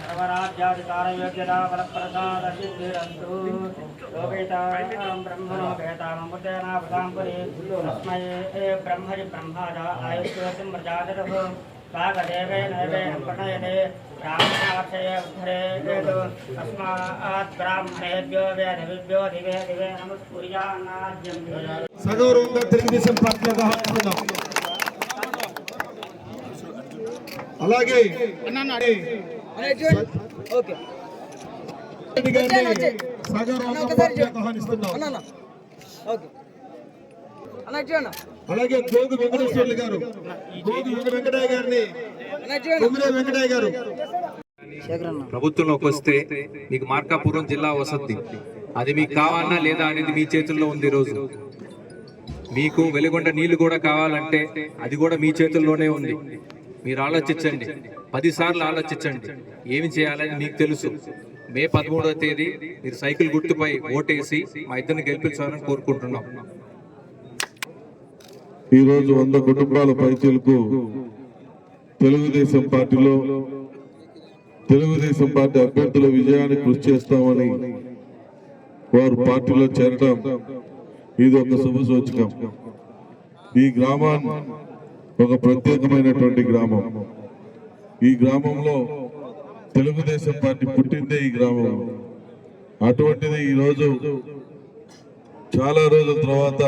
सर्वराज्याधिकारयोग्यता फलप्रसादसिद्धिरस्तु लोकैतां ब्रह्मणो भेताममुद्रेणापदाम्पुरे तस्मै ब्रह्मणि ब्रह्माजा आयुष्यसिंहजातः काकदेवेन प्रणयते ब्राह्मणाक्षये उद्धरेतु तस्मात् ब्राह्मणेभ्यो वेदविभ्यो दिवे दिवे नमस्कुर्यान्नाद्यं సగౌరవంగా తెలుగుదేశం పార్టీగా ఆహ్వానిస్తున్నాం. అలాగే అలాగే గోగు వెంకటేశ్వర్లు గారు, గోగు వెంకటయ్య గారిని, వెంకటయ్య గారు ప్రభుత్వంలోకి వస్తే మీకు మార్కాపురం జిల్లా వసతి, అది మీకు కావాలన్నా లేదా అనేది మీ చేతుల్లో ఉంది. ఈరోజు మీకు వెలుగొండ నీళ్లు కూడా కావాలంటే అది కూడా మీ చేతుల్లోనే ఉంది. మీరు ఆలోచించండి, 10 సార్లు ఆలోచించండి ఏమి చేయాలని మీకు తెలుసు. మే 13వ తేదీ మీరు సైకిల్ గుర్తుపై ఓటేసి మా ఇద్దరిని గెలిపించాలని కోరుకుంటున్నాం. ఈరోజు 100 కుటుంబాల పైచీలకు తెలుగుదేశం పార్టీ అభ్యర్థుల విజయాన్ని కృషి చేస్తామని వారు పార్టీలో చేరడం ఇది ఒక శుభ సూచకం. ఈ గ్రామాన్ని ఒక ప్రత్యేకమైనటువంటి గ్రామం. ఈ గ్రామంలో తెలుగుదేశం పార్టీ పుట్టిందే ఈ గ్రామం. అటువంటిది ఈరోజు చాలా రోజుల తర్వాత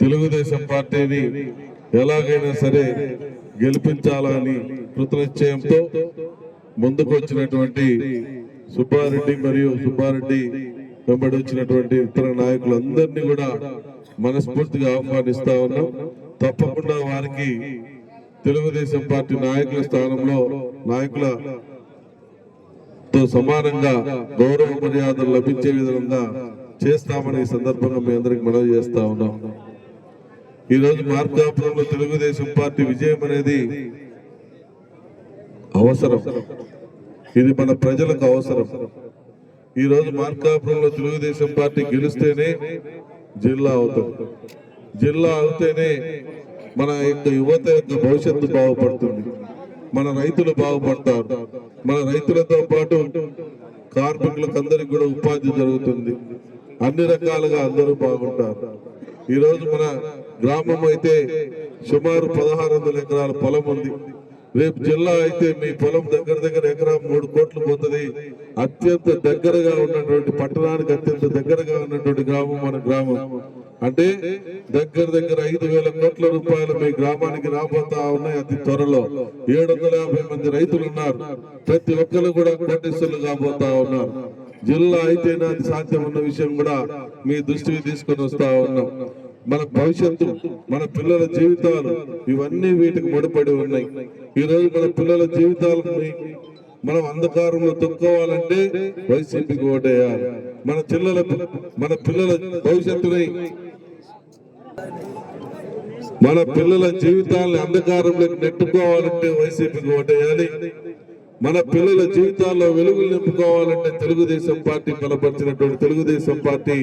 తెలుగుదేశం పార్టీని ఎలాగైనా సరే గెలిపించాలని కృతనిశ్చయంతో ముందుకు వచ్చినటువంటి సుబ్బారెడ్డి మరియు సుబ్బారెడ్డి వెంబడి వచ్చినటువంటి ఇతర నాయకులందరినీ కూడా మనస్ఫూర్తిగా ఆహ్వానిస్తా ఉన్నాం. తప్పకుండా వారికి తెలుగుదేశం పార్టీ నాయకుల స్థానంలో నాయకులతో సమానంగా గౌరవ మర్యాదలు లభించే విధంగా చేస్తామని ఈ సందర్భంగా మీ అందరికి మనవి చేస్తా ఉన్నాం. ఈరోజు మార్కాపురంలో తెలుగుదేశం పార్టీ విజయం అనేది అవసరం. ఇది మన ప్రజలకు అవసరం. ఈ రోజు మార్కాపురంలో తెలుగుదేశం పార్టీ గెలిస్తేనే జిల్లా అవుతుంది. జిల్లా అవుతేనే మన యొక్క యువత యొక్క భవిష్యత్తు బాగుపడుతుంది. మన రైతులు బాగుపడతారు. మన రైతులతో పాటు కార్మికులకు అందరికి కూడా ఉపాధి జరుగుతుంది. అన్ని రకాలుగా అందరూ బాగుంటారు. ఈరోజు మన గ్రామం అయితే సుమారు 1600 ఎకరాల పొలం ఉంది. రేపు జిల్లా అయితే మీ పొలం దగ్గర ఎకరా 3 కోట్లు పోతుంది. అత్యంత దగ్గరగా ఉన్నటువంటి పట్టణానికి అత్యంత దగ్గరగా ఉన్నటువంటి గ్రామం మన గ్రామం. అంటే దగ్గర 5,000 కోట్ల రూపాయలు మీ గ్రామానికి రాబోతా ఉన్నాయి. అతి త్వరలో 750 మంది రైతులు ఉన్నారు. ప్రతి ఒక్కరు కూడా కోటీశ్వరులు కాబోతా ఉన్నారు. జిల్లా అయితేనే అది సాధ్యం ఉన్న విషయం కూడా మీ దృష్టికి తీసుకొని వస్తా ఉన్నాం. మన భవిష్యత్తు, మన పిల్లల జీవితాలు ఇవన్నీ వీటికి ముడిపడి ఉన్నాయి. ఈ రోజు మన పిల్లల జీవితాలని మనం అంధకారంలో తొక్కోవాలంటే వైసీపీకి ఓటేయాలి. మన పిల్లల భవిష్యత్తుని, మన పిల్లల జీవితాలని అంధకారంలోకి నెట్టుకోవాలంటే వైసీపీకి ఓటేయాలి. మన పిల్లల జీవితాల్లో వెలుగులు నింపుకోవాలంటే తెలుగుదేశం పార్టీ బలపరిచినటువంటి తెలుగుదేశం పార్టీ,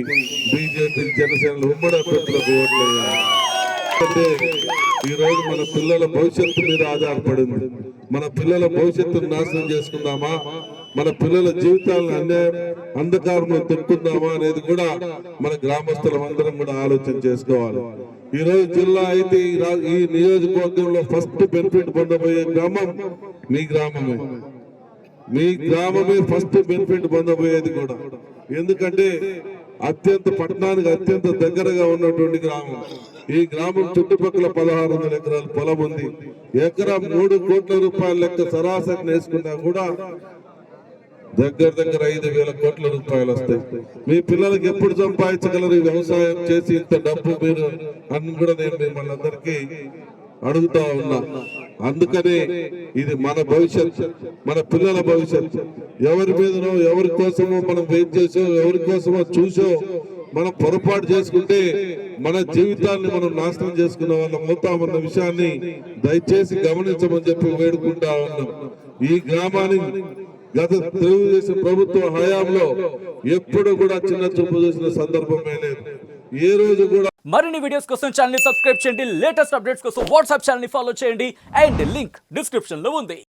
బీజేపీ, జనసేనలు ఉమ్మడి అభ్యర్థులకు ఓట్లు వేయాలి. అంటే ఈ రోజు మన పిల్లల భవిష్యత్తు మీద ఆధారపడింది. మన పిల్లల భవిష్యత్తును నాశనం చేసుకుందామా, మన పిల్లల జీవితాలను అంధకారంలో తొక్కుందామా అనేది కూడా మన గ్రామస్తులం అందరం కూడా ఆలోచన చేసుకోవాలి. ఈ రోజు జిల్లా అయితే ఈ నియోజకవర్గంలో ఫస్ట్ బెనిఫిట్ పొందబోయే గ్రామం మీ గ్రామమే. మీ గ్రామమే ఫస్ట్ బెనిఫిట్ పొందబోయేది కూడా. ఎందుకంటే పట్టణానికి అత్యంత దగ్గరగా ఉన్నటువంటి గ్రామం. ఈ గ్రామం చుట్టుపక్కల 1600 ఎకరాల పొలం ఉంది. ఎకరా 3 కోట్ల రూపాయల లెక్క సరాసరి వేసుకున్నా కూడా దగ్గర 5,000 కోట్ల రూపాయలు వస్తాయి. మీ పిల్లలకి ఎప్పుడు సంపాదించగలరు ఈ వ్యవసాయం చేసి ఇంత డబ్బు మీరు అని కూడా నేను మిమ్మల్ని అందరికీ అడుగుతా ఉన్నా. అందుకనే ఇది మన భవిష్యత్, మన పిల్లల భవిష్యత్. ఎవరి మీదనో ఎవరి కోసమో మనం వెయిట్ చేసో ఎవరి కోసమో చూసో మనం పొరపాటు చేసుకుంటే మన జీవితాన్ని మనం నాశనం చేసుకున్న వాళ్ళం అవుతామన్న విషయాన్ని దయచేసి గమనించమని చెప్పి వేడుకుంటా ఉన్నాం. ఈ గ్రామానికి గత తెలుగుదేశం ప్రభుత్వ హయాంలో ఎప్పుడు కూడా చిన్న చూపు చూసిన సందర్భమే లేదు. ఏ రోజు కూడా మరిన్ని వీడియోస్ కోసం ఛానల్ ని సబ్స్క్రైబ్ చేయండి. లేటెస్ట్ అప్డేట్స్ కోసం వాట్సాప్ ఛానల్ ని ఫాలో చేయండి. అండ్ లింక్ డిస్క్రిప్షన్ లో ఉంది.